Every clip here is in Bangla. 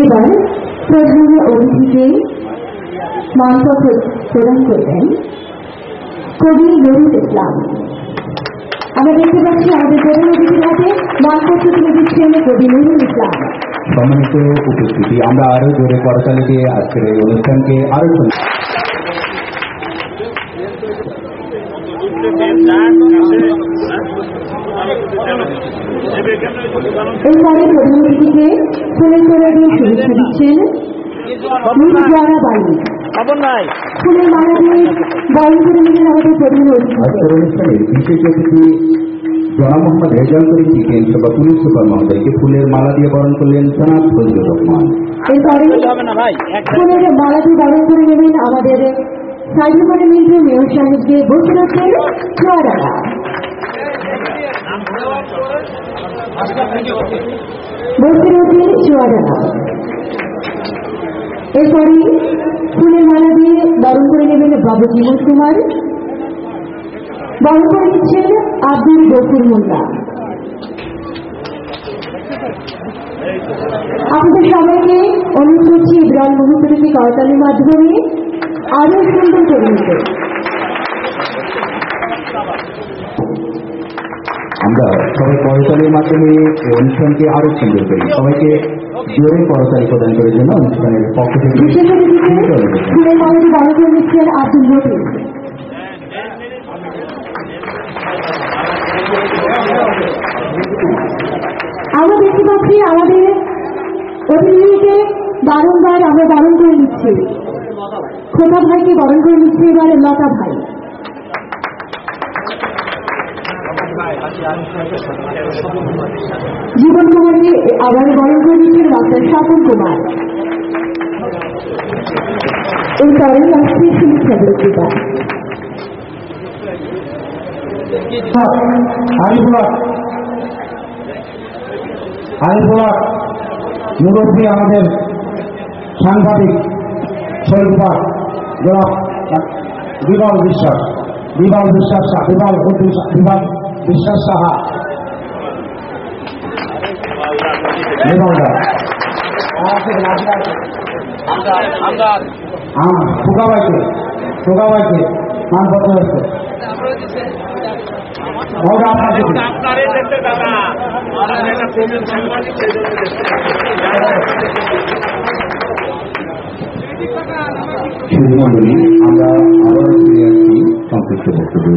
এবার প্রধান অতিথিকে মঞ্চ প্রদান করবেন কবি নুরুল ইসলাম। আমরা দেখতে পাচ্ছি আমাদের প্রধান অতিথির হাতে মঞ্চ তুলে দিচ্ছেন কবি নুরুল ইসলাম। সম্মানিত উপস্থিতি, আমরা আরো জোরে করতালি দিয়ে আজকের এই অনুষ্ঠানকে আরো এরপরে প্রধান অতিথিকে ফুলের তোড়া দিয়ে শুভেচ্ছা দিচ্ছেন ফুলের মালা দিয়ে বরণ করে নিলেন আমাদের প্রধান অতিথি। আজকের অনুষ্ঠানে বিশেষ অতিথি জনাব মোহাম্মদ রেজাউল করিম চিকেন বা পুলিশ সুপার মহোদয়কে ফুলের মালা দিয়ে বরণ করলেন জনাব ফজলুর রহমান। এরপরে ফুলের মালা দিয়ে বরণ করে নেবেন আমাদের সাইডুমার মিন্টু মেয়র সাহেবকে বসিরতের চুয়াডাঙ্গা। বসিরতের চুয়াডাঙ্গা। এরপরে ফুলের মালা দিয়ে বরণ করে নেবেন বাবু জীবন কুমার। বরণ করে নিচ্ছেন আব্দুল গফুর মোল্লা। আপনাদের সবাইকে অনুরোধ করছি ইব্রাহিম মুহূর্তটি করতালির মাধ্যমে আরো সুন্দর করে নিতে। আমরা সবাই করতালির মাধ্যমে অনুষ্ঠানকে আরো সুন্দর করি। সবাইকে জোরে করতালি প্রদান করার জন্য অনুষ্ঠানের পক্ষ থেকে বিশেষ অতিথিকে ফুলের মালা দিয়ে বরণ করে নিচ্ছেন আব্দুল লতিফ। আমরা দেখতে পাচ্ছি আমাদের অতিথিকে বারংবার আমরা বরণ করে নিচ্ছি। খোকা ভাইকে বরণ করে নিচ্ছে এবার লতা ভাই। জীবন কুমারকে আবার বরণ করে নিচ্ছেন ডক্টর স্বপন কুমার। এরপরে আসছে শুভেচ্ছা বক্তৃতা। মুরব্বী আমাদের সাংবাদিক শরীফা জনাব বিবাল বিশ্বাস সাহা টোকাবাইকে মানপত্র হচ্ছে শুধুমন্ডলী, আমরা আবার ফিরে আসছি সংক্ষিপ্ত বক্তব্য।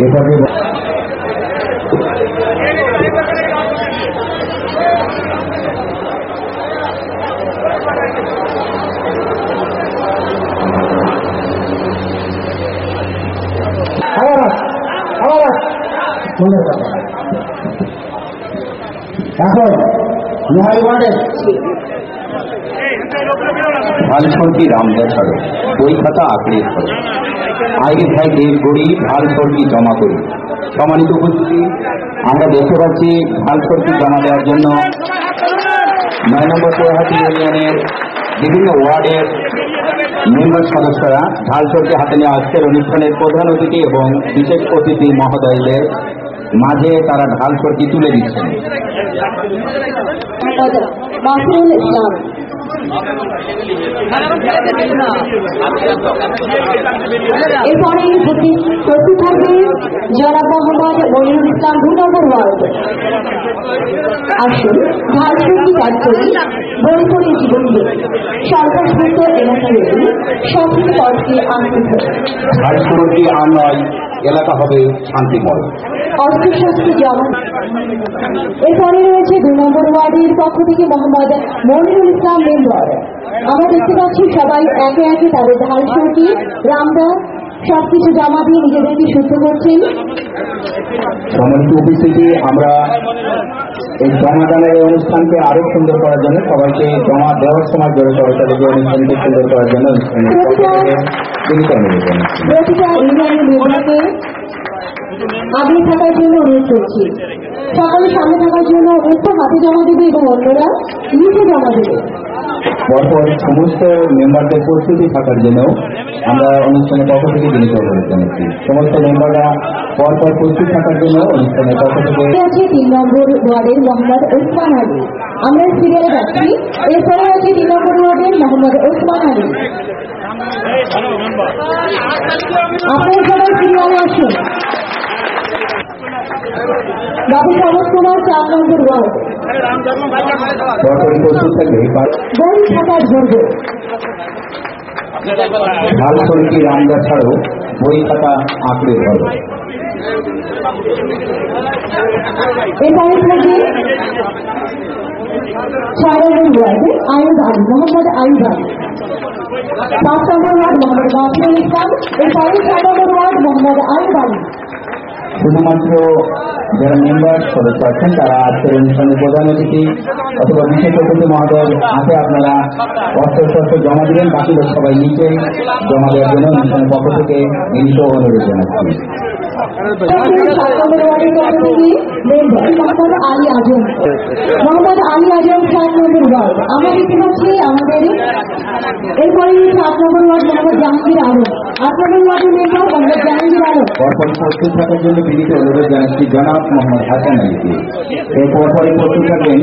এরপরে এখন ভালসর্গি রামদাস সড়ক বই খাতা আঁকড়ে সড়ক আগে ভাই দেশ গড়ি ভালসর্গি জমা করি। সম্মানিত উপস্থিতি, আমরা দেখতে পাচ্ছি ভালসর্গি জমা দেওয়ার জন্য 9 নম্বর চৌহাটি ইউনিয়নের বিভিন্ন ওয়ার্ডের মেম্বার সদস্যরা ঢালসর্গি হাতে নিয়ে আজকের অনুষ্ঠানের প্রধান অতিথি এবং বিশেষ অতিথি মহোদয়দের মাঝে তারা ঢালসর্গি তুলে দিচ্ছেন। এরপরে প্রস্তুত থাকবে জনাব মোহাম্মদ মনিরুল ইসলাম 2 নম্বর ওয়ার্ড। আসুন ঢালসর্গি ত্যাগ করি, বই করে জীবন দিই, সন্ত্রাসমুক্ত এলাকা রেডি, সঠিক পথকে আনন্দ। ঢালসর্গি আনয় এলাকা হবে শান্তিময়। অর্থশাস্ত্র জমা। এরপরে রয়েছে 2 নম্বর ওয়ার্ডের পক্ষ থেকে মোহাম্মদ মনিরুল ইসলাম মেম্বার। আমরা দেখতে পাচ্ছি সবাই একে একে তাদের ঢালসর্গি রামদা সবকিছু জমা দিয়ে নিজেদেরকে সুস্থ করছেন। সম্মানিত উপস্থিতি, আমরা এই জমাদানের অনুষ্ঠানকে আরো সুন্দর করার জন্য সবাইকে জমা দেওয়ার সময় জোরে সবাই তাদেরকে অনুষ্ঠানকে সুন্দর করার জন্য প্রতিটা ইউনিয়নের মেম্বারকে আগে থাকার জন্য অনুরোধ করছি। সকালে সামনে থাকার জন্য একটু হাতে জমা দেবে এবং অন্যরা নিচে জমা দেবে। পরপর সমস্ত মেম্বারদের প্রস্তুতি থাকার জন্য আমরা অনুষ্ঠানের পক্ষ থেকে জিনিস অনুরোধ জানাচ্ছি। সমস্ত মেম্বাররা পরপর প্রস্তুত থাকার জন্য অনুষ্ঠানের পক্ষ থেকে। 3 নম্বর ওয়ার্ডের মোহাম্মদ ওসমান আলী। আমরা সিরিয়ালে যাচ্ছি। এরপরে মোহাম্মদ ওসমান আলী। আপনারা সবাই সিরিয়ালে আসুন। বাবু সবজ কুমার 4 নম্বর ওয়ার্ড। প্রস্তুত থাকবে বই খাতার দুর্গ। ঢাল শরীরটি রামদা ছাড়ো বই খাতা আঁকড়ে ধরো। এরপরে থাকবে 6 নম্বর ওয়ার্ডে আয়ুব আলী, মোহাম্মদ আয়ুব আলী। 5 নম্বর ওয়ার্ড মোহাম্মদ মাহফুজুল ইসলাম। এরপরে 6 নম্বর ওয়ার্ড মোহাম্মদ আয়ুব আলী। শুধুমাত্র যারা মেম্বার সদস্য আছেন তারা আজকের অনুষ্ঠানের প্রধান অতিথি অথবা বিশেষ অতিথি মহোদয়ের হাতে আপনারা অস্ত্র জমা দিবেন। বাকি লোক সবাই নিচে জমা দেওয়ার জন্য অনুষ্ঠানের পক্ষ থেকে বিনীত অনুরোধ জানাচ্ছি। 7 নম্বর ওয়ার্ডের পক্ষ থেকে মেম্বার মোহাম্মদ আলী আজম। মোহাম্মদ আলী আজম 7 নম্বর ওয়ার্ড। আমরা দেখতে পাচ্ছি আমাদের এরপরে 7 নম্বর ওয়ার্ড মোহাম্মদ জাহাঙ্গীর আলম। 8 নম্বর ওয়ার্ডের মেম্বার মোহাম্মদ জাহাঙ্গীর আলম। পরপর প্রস্তুত থাকার জন্য বিনীত অনুরোধ জানাচ্ছি জনাব মোহাম্মদ হাসান আলীকে। এর পরপরই প্রস্তুত থাকবেন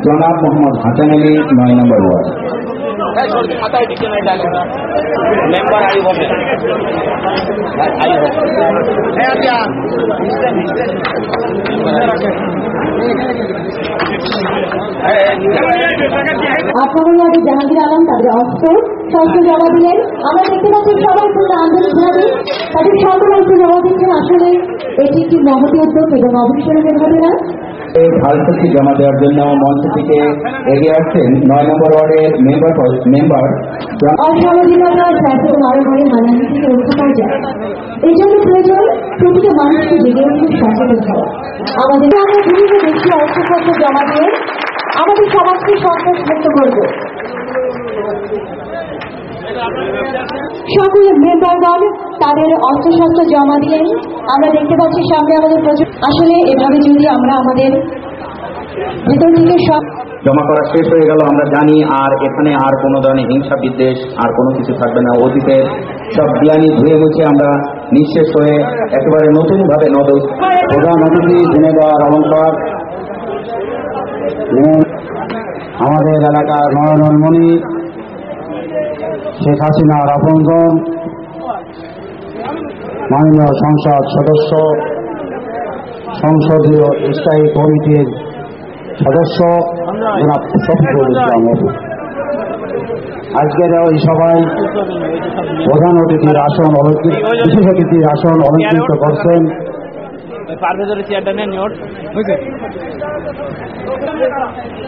জনাব মোহাম্মদ হাসান আলী 9 নম্বর ওয়ার্ড। মেম্বার আই হবে আপনাদের ওয়ার্ডে জাহাঙ্গীর আলম তাদের অস্ত্র শস্ত্র জমা দিলেন। আমরা দেখতে পাচ্ছি সবাই খুব আন্দোলনভাবে তাদের সকল অস্ত্র জমা দিচ্ছেন। আসলে এটি একটি মহতী উদ্যোগ এবং অবিস্মরণীয় ঘটনা। এই ঢাল শক্তি জমা দেওয়ার জন্য মঞ্চ থেকে এগিয়ে আসছেন 9 নম্বর ওয়ার্ডের মেম্বার অসামাজিকতা স্বাস্থ্য মারামারি হানাহানি থেকে রক্ষা পাওয়া যায়। এই জন্য প্রয়োজন প্রতিটা মানুষকে জেগে উঠে সচেতন হওয়া। আমাদের আমরা বিভিন্ন দেশীয় অস্ত্রশস্ত্র জমা দিয়ে আমাদের সমাজকে সন্ত্রাস মুক্ত করব। সকল মেম্বারগণ তাদের অস্ত্রশস্ত্র জমা দিয়ে আমরা দেখতে পাচ্ছি সামনে আমাদের আসলে এভাবে যদি আমরা আমাদের ভেতর থেকে সব জমা করা শেষ হয়ে গেল আমরা জানি। আর এখানে আর কোনো ধরনের হিংসা বিদ্বেষ আর কোনো কিছু থাকবে না। অতীতের সব জ্ঞানী ধুয়ে মুছে আমরা নিঃশেষ হয়ে একেবারে নতুন ভাবে প্রধান অতিথি জেনেদার অলঙ্কার আমাদের এলাকার নয়নমণি শেখ হাসিনার আপনজন মাননীয় সংসদ সদস্য সংসদীয় স্থায়ী কমিটির সদস্য জনাব শফিকুল ইসলাম। আজকের ওই সভায় প্রধান অতিথির আসন অলঙ্কৃত বিশেষ অতিথির আসন অলঙ্কৃত করছেন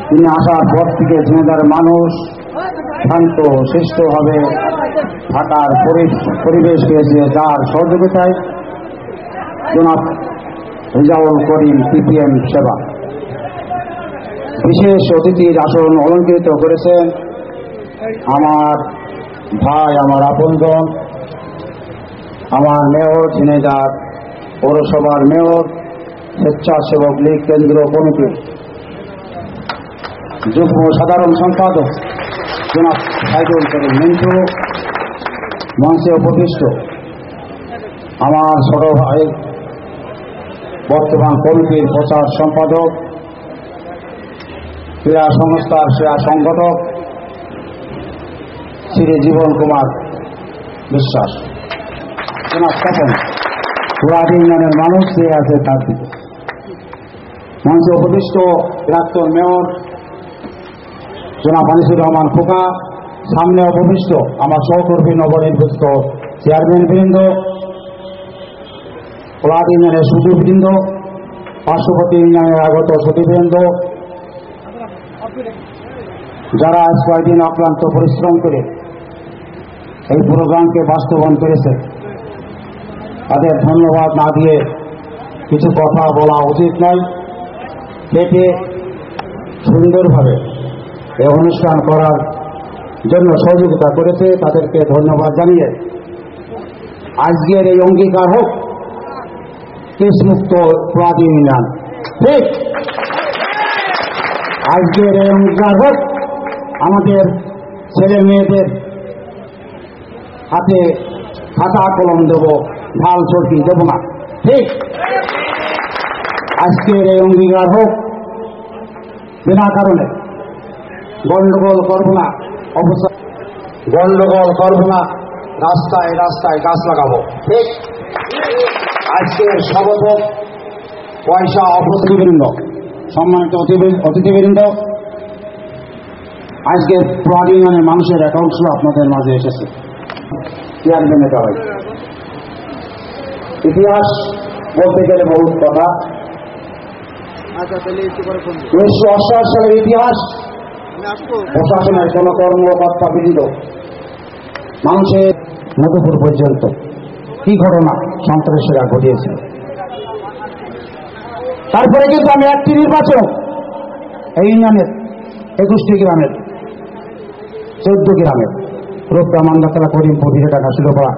তিনি আসার পর থেকে জেনেদার মানুষ শান্ত সুষ্ঠুভাবে থাকার পরিবেশ পেয়েছে, যার সহযোগিতায় জনাব রিজাউল করিম পিপিএম সেবা বিশেষ অতিথির আসন অলঙ্কৃত করেছেন আমার ভাই, আমার আপনজন, আমার মেয়র ঝিনাইদহ পৌরসভার মেয়র স্বেচ্ছাসেবক লীগ কেন্দ্রীয় কমিটির যুগ্ম সাধারণ সম্পাদক জনাব সাইদুল করিম মিন্টু, মঞ্চে উপবিষ্ট আমার ছোট ভাই বর্তমান কমিটির প্রচার সম্পাদক, ক্রীড়া সংস্থার ক্রীড়া সংগঠক শ্রী জীবন কুমার বিশ্বাস, জনাব তপন পুরাদি ইউনিয়নের মানুষ যে আছে তার দিকে, মঞ্চে উপবিষ্ট প্রাক্তন মেয়র জনাব আনিসুর রহমান খোকা, সামনে উপবিষ্ট আমার সহকর্মী নবনির্বাচিত চেয়ারম্যান বৃন্দ, পুরাদি ইউনিয়নের সুদীবৃন্দ, পার্শ্ববর্তী ইউনিয়নের আগত সুদীবৃন্দ, যারা আজ কয়েকদিন অক্লান্ত পরিশ্রম করে এই প্রোগ্রামকে বাস্তবায়ন করেছে, তাদের ধন্যবাদ না দিয়ে কিছু কথা বলা উচিত নয়। কেটে সুন্দরভাবে এই অনুষ্ঠান করার জন্য সহযোগিতা করেছে, তাদেরকে ধন্যবাদ জানিয়ে আজকের এই অঙ্গীকার হোক কেসমুক্ত পুরাদি ইউনিয়ন, ঠিক আজকের এই অঙ্গীকার হোক আমাদের ছেলে মেয়েদের হাতে খাতা কলম দেব, ঢাল চরকি দেব না, ঠিক আজকের এই অঙ্গীকার হোক বিনা কারণে গন্ডগোল করব না, অবস্থা গন্ডগোল করবো না, রাস্তায় রাস্তায় গাছ লাগাবো। ঠিক আজকের শপথ পয়সা অতিথিবৃন্দ, সম্মানিত অতিথিবৃন্দ, আজকে প্রাণী মানে মানুষের একাংশ আপনাদের মাঝে এসেছে। চেয়ারম্যান এটা হয়। ইতিহাস বলতে গেলে বহুত কথা। 1988 সালের ইতিহাস প্রশাসনের কোন কর্মকর্তা বিদিত মানুষের মধুপুর পর্যন্ত কি ঘটনা সন্ত্রাসীরা ঘটিয়েছে। তারপরে কিন্তু আমি একটি নির্বাচন এই ইউনিয়নের 21টি গ্রামের 14 গ্রামের রোগা মান্দাতলা করিমপুর হিরেডাঙ্গা শিলোপাড়া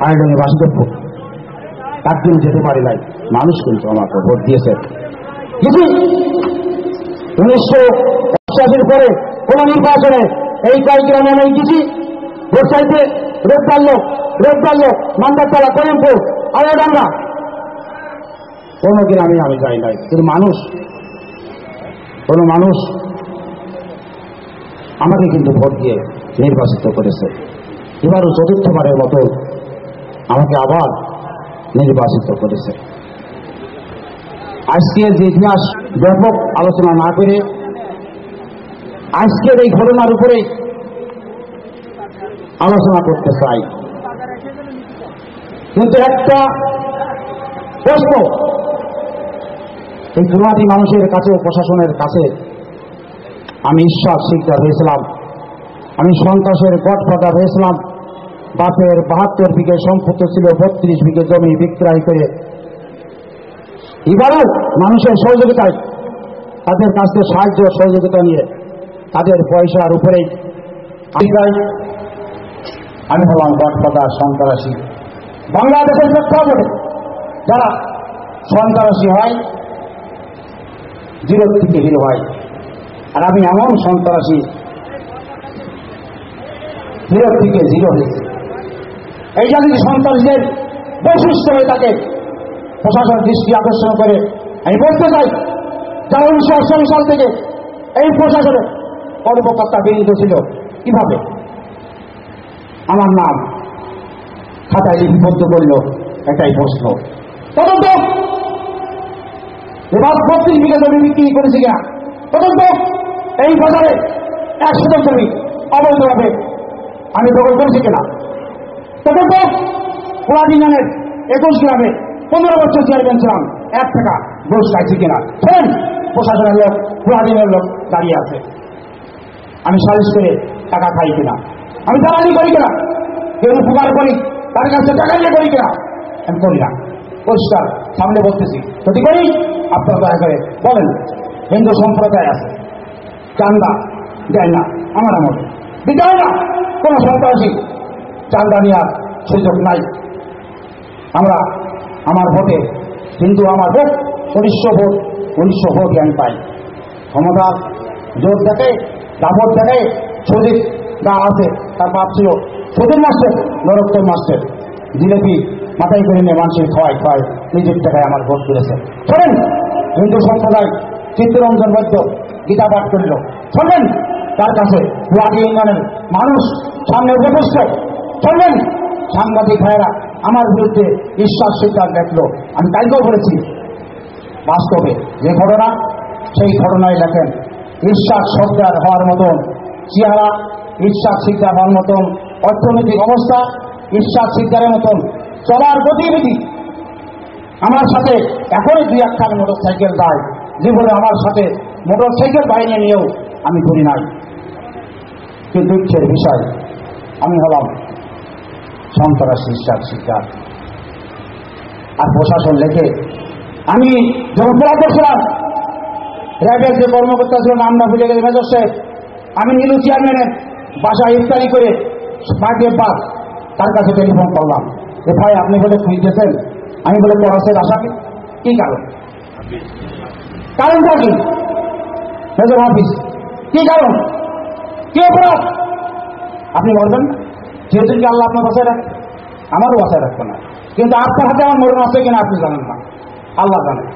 আয়োডাঙ্গি বাসুদেবপুর একদিন যেতে পারি নাই। মানুষ কিন্তু আমাকে ভোট দিয়েছে। 1988 পরে কোন নির্বাচনে এই কয়েক গ্রামে আমি গেছি ভোট চাইতে। রোগবাল্য মান্দাতলা করিমপুর আয়োডাঙ্গা কোন গ্রামে আমি যাই নাই। কিন্তু কোন মানুষ আমাকে কিন্তু ভোট দিয়ে নির্বাচিত করেছে। এবারও চতুর্থবারের মতো আমাকে আবার নির্বাচিত করেছে। আজকের যে ইতিহাস ব্যাপক আলোচনা না করে আজকের এই ঘটনার উপরে আলোচনা করতে চাই। কিন্তু একটা প্রশ্ন এই দুর্নীতি মানুষের কাছে, প্রশাসনের কাছে আমি ঈশ্বর শিক্ষা হয়েছিলাম, আমি সন্ত্রাসের গডফাদার হয়েছিলাম। বাপের 72 বিঘে সম্পত্তি ছিল, 32 বিঘে জমি বিক্রয় করে এবারও মানুষের সহযোগিতায়, তাদের কাছ থেকে সাহায্য সহযোগিতা নিয়ে তাদের পয়সার উপরেই আমি হলাম গডফাদার সন্ত্রাসী। বাংলাদেশের প্রেক্ষাপটে যারা সন্ত্রাসী হয় 0 থেকে হিরো হয়, আর আমি এমন সন্ত্রাসী 0 থেকে 0 হয়েছে। এই জাতীয় সন্ত্রাসীদের বৈশিষ্ট্য হয়ে থাকে প্রশাসন দৃষ্টি আকর্ষণ করে। আমি বলতে চাই, যারা 1988 সাল থেকে এই প্রশাসনের কর্মকর্তা বিনীত ছিল, কিভাবে আমার নাম খাতায় লিপিবদ্ধ করল, এটাই প্রশ্ন। তদন্ত এবার 32 বিঘা জমি বিক্রি করেছে কিনা তদন্ত। এই বাজারে 100 জমি অবৈধভাবে আমি দখল করেছি কিনা তদন্ত। পুরা ইউনিয়নের 21 গ্রামে 15 বছর চেয়ারম্যান ছিলাম, 1 টাকা ঘুষ খাইছি কিনা। শোনেন, প্রশাসনের লোক, পুরা ইউনিয়নের লোক দাঁড়িয়ে আছে। আমি সালিশ করে টাকা খাই কিনা, আমি দালালি করি কিনা, কেউ উপকার করি তার কাছে টাকা নিয়ে করি কিনা, আমি করি না। পরিষ্কার সামনে বলতেছি, যদি করি আপনারা দয়া করে বলেন। হিন্দু সম্প্রদায় আছে, চান্দা দেয় না, আমার দিতে হয় না। কোন সন্ত্রাসী চান্দা নেওয়ার সুযোগ নাই। আমরা আমার ভোটে, কিন্তু আমার ভোট 1900 ভোটই আমি পাই। ক্ষমতার জোর দেখে, দাপট দেখে, সুদীপ যা আছে তার বাপ ছিল সুদীর মাস্টার, নরোত্তম মাস্টার, জিলেপি মাথায় করে নিয়ে মানুষের খাওয়ায় নিজের টাকায় আমার ভোট করেছে। শোনেন, হিন্দু সম্প্রদায় চিত্তরঞ্জন বৈদ্য গীতা পাঠ করল, শোনেন তার কাছে পুরাটি ইউনিয়নের মানুষ সামনে উপবিষ্ট। শোনেন, সাংবাদিক ভাইয়েরা আমার বিরুদ্ধে ঈশ্বর সিদ্ধান্ত দেখলো। আমি কালকেও বলেছি, বাস্তবে যে ঘটনা সেই ঘটনায় লেখেন ঈশ্বর সর্দার হওয়ার মতন চেহারা, ঈশ্বর সিদ্ধার হওয়ার মতন অর্থনৈতিক অবস্থা, ঈশ্বর সিদ্ধারের মতন চলার গতিবিধি আমার সাথে এখনই 2-1 মোটরসাইকেল যায়। জীবনে আমার সাথে মোটরসাইকেল বাহিনী নিয়েও আমি করি নাই। কিন্তু দুঃখের বিষয়, আমি হলাম সন্ত্রাসী ঈশ্বর শিকার। আর প্রশাসন লেখে, আমি যখন পড়া করছিলাম, র্যাবের যে কর্মকর্তা ছিল, নামটা ভুলে গেছে, মেজর সাহেব, আমি নীলু চেয়ারম্যানের বাসায় ইফতারি করে মাগরিব বাদ তার কাছে টেলিফোন করলাম, যে ভাই আপনি বলে খুঁজতেছেন। আমি বলে পড়াশের আসামি কি কারণ, কারণটা কি? মেজর অফিস কি কারণ, কি অপরাধ? আপনি বলবেন যেহেতু কি আল্লাহ আপনার বাসায় রাখে, আমারও বাসায় রাখবে না। কিন্তু আপনার হাতে আমার মরণ আছে কিনা আপনি জানেন না, আল্লাহ জানেন।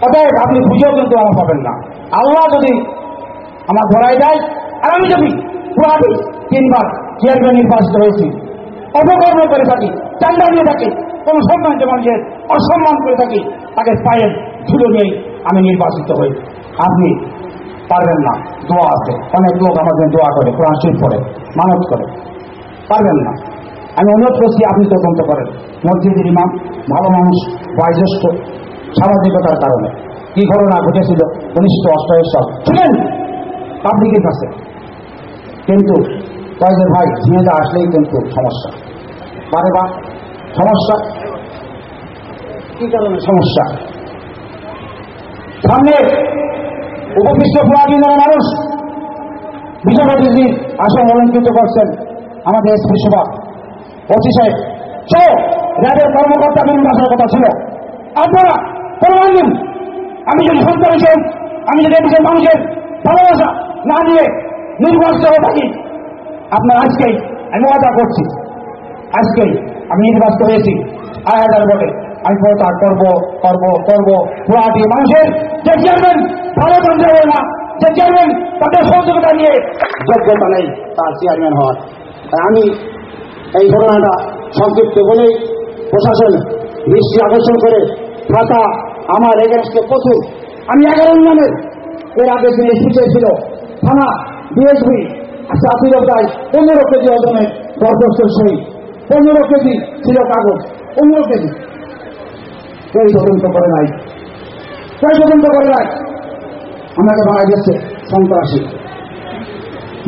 অতএব আপনি বুঝেও কিন্তু আমার পাবেন না। আল্লাহ যদি আমার ধরাই দেয় আর আমি যদি পুরাটি 3 বার চেয়ারম্যান নির্বাচিত হয়েছি, অপকর্ম করে থাকি, চান্দা দিয়ে থাকি, কোন সম্মানিত মানুষের অসম্মান করে থাকি, তাকে পায়ের ধুলো নিয়েই আমি নির্বাচিত হই। আপনি পারবেন না, দোয়া আছে, অনেক লোক আমাদের দোয়া করে, কোরআন শরীফ পড়ে, মানত করে, পারবেন না। আমি অনুরোধ করছি আপনি তদন্ত করেন। মসজিদের ইমাম ভালো মানুষ, বয়োজ্যেষ্ঠ, সামাজিকতার কারণে কি ঘটনা ঘটেছিল 1988 সাল শুনেন পাবলিকের কাছে, কিন্তু কয়েকজন ভাই ঝিঁয়েদা আসলেই কিন্তু সমস্যা, বারে বা সমস্যা, কি কারণে সমস্যা? সামনে উপবিষ্ট পুরাতন মানুষ বিচারপতিজির আসন অলঙ্কৃত করছেন আমাদের এসপি সভা ওসি সাহেব সহ র্যাবের কর্মকর্তা বিভিন্ন আসার কথা ছিল। আপনারা প্রমাণ দিন। আমি যদি সন্তান হিসেবে, আমি যদি দেশের মানুষের ভালোবাসা না দিয়ে নির্বাচিত হয়ে থাকি, আপনার আজকেই আমি ওয়াদা করছি, আজকেই আমি নির্বাচিত হয়েছি 8,000 ভোটে, আমি প্রচার করবো করবো করবো পুরাটি মানুষের যে চেয়ারম্যান ভালো কাজ হবে না, যে চেয়ারম্যান তাদের সহযোগিতা নিয়ে যোগ্যতা নেই তার চেয়ারম্যান হওয়ার। তাই আমি এই ঘটনাটা সংক্ষিপ্ত বলেই প্রশাসন দৃষ্টি আকর্ষণ করে খাতা আমার এগেনস্টে প্রচুর, আমি 11 ইউনিয়নের এর আগে দিনে শিখে ছিল থানা ডিএসপি চাকরির প্রায় 15 কেজি ওজনের দরখাস্তের সই, 15 কেজি ছিল কাগজ, 15 কেজি। কেউ তদন্ত করে নাই, কেউ তদন্ত করে নাই, আমাকে বলা গেছে সন্ত্রাসী।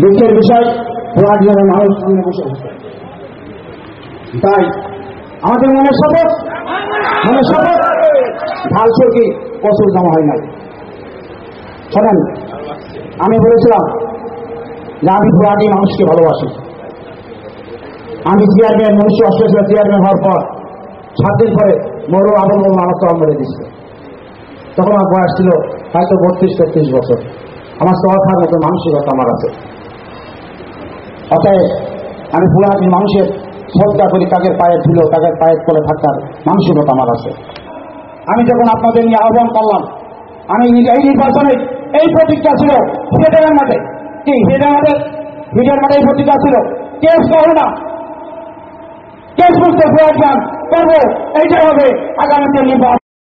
দুঃখের বিষয় পুরাজনের মানুষ সামনে বসে হচ্ছে। তাই আমাদের মনে শপথ ঢাল সরকি প্রচুর জমা হয় নাই। শোনেন, আমি বলেছিলাম যে আমি পুরাটি মানুষকে ভালোবাসি। আমি চেয়ারম্যান 1988 সালে চেয়ারম্যান হওয়ার পর 7 দিন পরে মরু আবল আমার তল মেরে দিচ্ছে। তখন আমার বয়স ছিল হয়তো 32-33 বছর। আমার তল থাকার মতো মানসিকতা আমার আছে। অতএব আমি পুরাটি মানুষের শ্রদ্ধা করি, তাদের পায়ে ধুলো, তাদের পায়ের তলে থাকার মানসিকতা আমার আছে। আমি যখন আপনাদের নিয়ে আহ্বান করলাম, আমি এই নির্বাচনে এই প্রতিজ্ঞা ছিল হিডের মাঠে, কি হিডের মাঠে এই প্রতিজ্ঞা ছিল, কেস করো না, কেস করতে প্রয়োজন করবো, এইটাই হবে আগামীতে নির্বাচন।